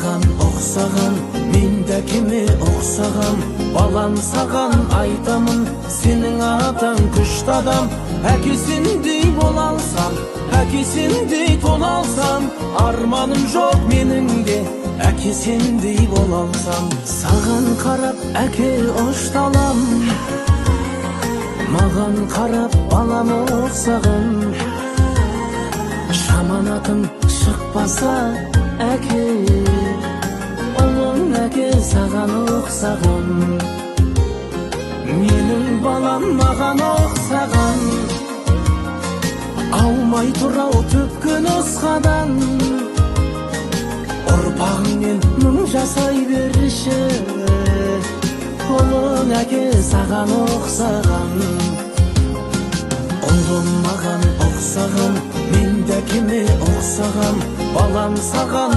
маған оқсаған, мен де кеме оқсаған. Балам, саған айтамын, сенің атаң күшті адам. Әкесіндей бола алсам, әкесіндей тола алсам, арманым жоқ менің де, әкесіндей бола алсам. Саған қарап әке ошталам, маған қарап балам оқсаған. Жаманатым шықпаса әке, ұлың әке саған оқсаған. Менің балам маған оқсаған, аумай тұрау төпкі нұсқадан. Ұрпағыңмен мың жасай берші, ұлың әке саған оқсаған. Ұлым маған оқсаған, мен де кеме оқсаған. Балам, саған